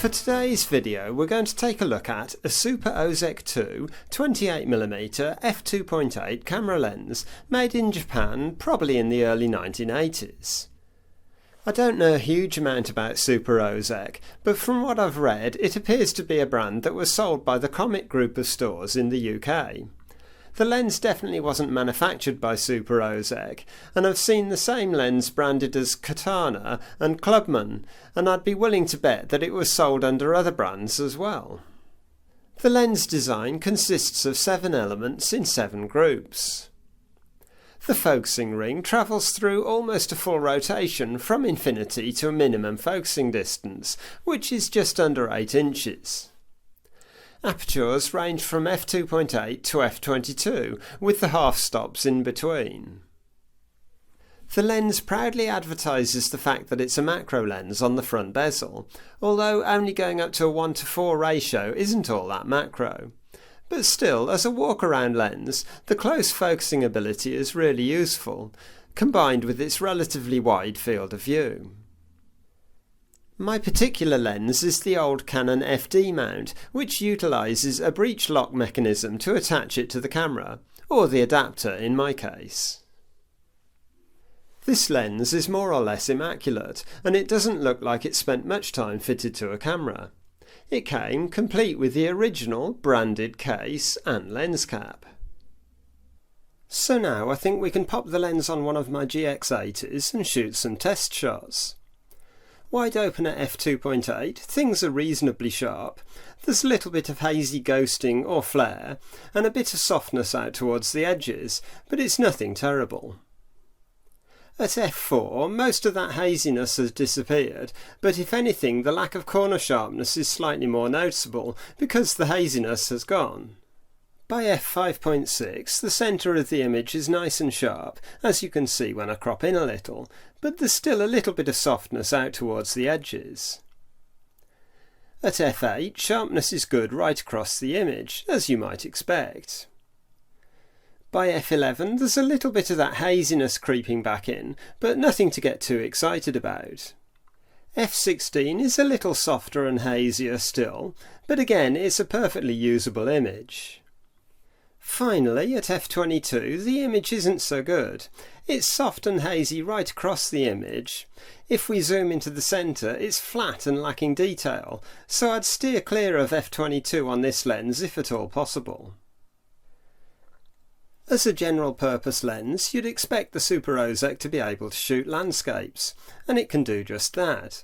For today's video we're going to take a look at a Super Ozeck II 28mm f2.8 camera lens made in Japan probably in the early 1980s. I don't know a huge amount about Super Ozeck, but from what I've read it appears to be a brand that was sold by the Comet group of stores in the UK. The lens definitely wasn't manufactured by Super Ozeck, and I've seen the same lens branded as Katana and Clubman, and I'd be willing to bet that it was sold under other brands as well. The lens design consists of 7 elements in 7 groups. The focusing ring travels through almost a full rotation from infinity to a minimum focusing distance, which is just under 8 inches. Apertures range from f2.8 to f22, with the half stops in between. The lens proudly advertises the fact that it's a macro lens on the front bezel, although only going up to a 1:4 ratio isn't all that macro. But still, as a walk-around lens, the close focusing ability is really useful, combined with its relatively wide field of view. My particular lens is the old Canon FD mount, which utilises a breech lock mechanism to attach it to the camera, or the adapter in my case. This lens is more or less immaculate, and it doesn't look like it spent much time fitted to a camera. It came complete with the original branded case and lens cap. So now I think we can pop the lens on one of my GX80s and shoot some test shots. Wide open at f2.8, things are reasonably sharp. There's a little bit of hazy ghosting or flare, and a bit of softness out towards the edges, but it's nothing terrible. At f4, most of that haziness has disappeared, but if anything the lack of corner sharpness is slightly more noticeable because the haziness has gone. By f5.6 the centre of the image is nice and sharp, as you can see when I crop in a little, but there's still a little bit of softness out towards the edges. At f8 sharpness is good right across the image, as you might expect. By f11 there's a little bit of that haziness creeping back in, but nothing to get too excited about. f16 is a little softer and hazier still, but again it's a perfectly usable image. Finally, at f22 the image isn't so good. It's soft and hazy right across the image. If we zoom into the centre it's flat and lacking detail, so I'd steer clear of f22 on this lens if at all possible. As a general purpose lens you'd expect the Super Ozeck to be able to shoot landscapes, and it can do just that.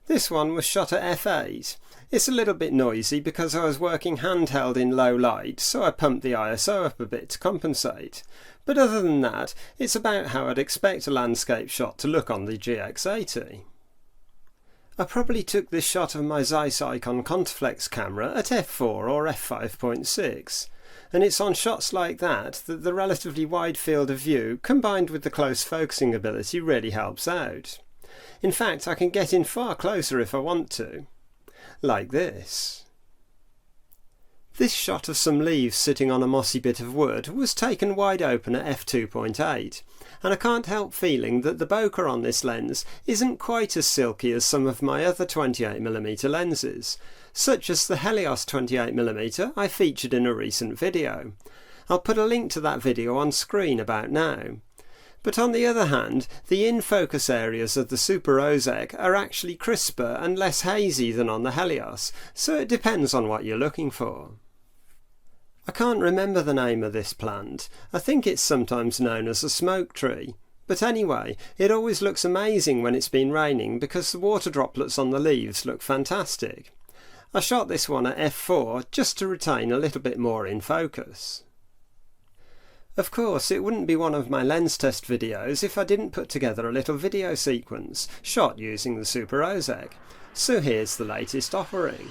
This one was shot at f8. It's a little bit noisy because I was working handheld in low light, so I pumped the ISO up a bit to compensate. But other than that, it's about how I'd expect a landscape shot to look on the GX80. I probably took this shot of my Zeiss Icon Contaflex camera at f4 or f5.6, and it's on shots like that that the relatively wide field of view combined with the close focusing ability really helps out. In fact, I can get in far closer if I want to. Like this. This shot of some leaves sitting on a mossy bit of wood was taken wide open at f2.8, and I can't help feeling that the bokeh on this lens isn't quite as silky as some of my other 28mm lenses, such as the Helios 28mm I featured in a recent video. I'll put a link to that video on screen about now. But on the other hand, the in-focus areas of the Super Ozeck are actually crisper and less hazy than on the Helios, so it depends on what you're looking for. I can't remember the name of this plant. I think it's sometimes known as a smoke tree. But anyway, it always looks amazing when it's been raining because the water droplets on the leaves look fantastic. I shot this one at f4 just to retain a little bit more in focus. Of course, it wouldn't be one of my lens test videos if I didn't put together a little video sequence shot using the Super Ozeck. So here's the latest offering.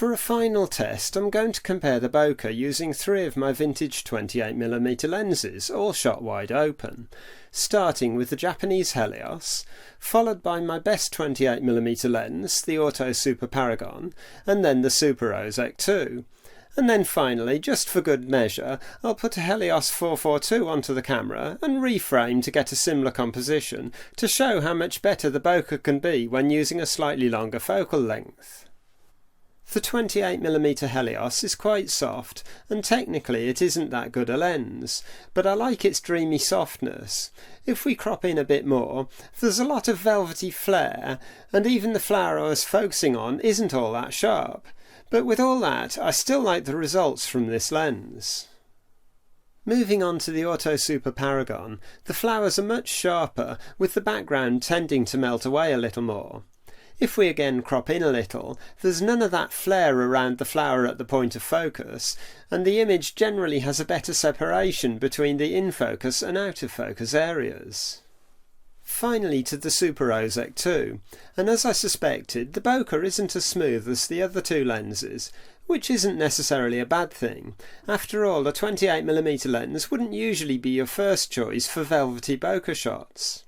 For a final test, I'm going to compare the bokeh using 3 of my vintage 28mm lenses, all shot wide open, starting with the Japanese Helios, followed by my best 28mm lens, the Auto Super Paragon, and then the Super Ozeck II. And then finally, just for good measure, I'll put a Helios 442 onto the camera and reframe to get a similar composition to show how much better the bokeh can be when using a slightly longer focal length. The 28mm Helios is quite soft, and technically it isn't that good a lens, but I like its dreamy softness. If we crop in a bit more, there's a lot of velvety flare, and even the flower I was focusing on isn't all that sharp. But with all that, I still like the results from this lens. Moving on to the Auto Super Paragon, the flowers are much sharper, with the background tending to melt away a little more. If we again crop in a little, there's none of that flare around the flower at the point of focus, and the image generally has a better separation between the in-focus and out-of-focus areas. Finally to the Super Ozeck II, and as I suspected, the bokeh isn't as smooth as the other two lenses, which isn't necessarily a bad thing. After all, a 28mm lens wouldn't usually be your first choice for velvety bokeh shots.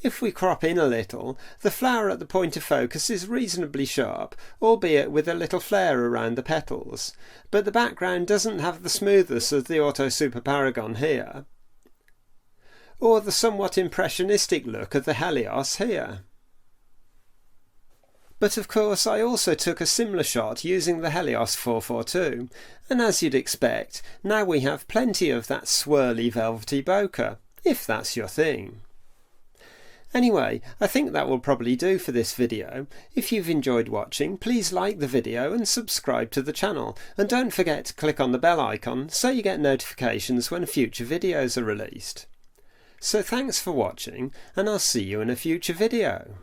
If we crop in a little, the flower at the point of focus is reasonably sharp, albeit with a little flare around the petals, but the background doesn't have the smoothness of the Auto Super Paragon here, or the somewhat impressionistic look of the Helios here. But of course I also took a similar shot using the Helios 442, and as you'd expect, now we have plenty of that swirly velvety bokeh, if that's your thing. Anyway, I think that will probably do for this video. If you've enjoyed watching, please like the video and subscribe to the channel, and don't forget to click on the bell icon so you get notifications when future videos are released. So thanks for watching, and I'll see you in a future video.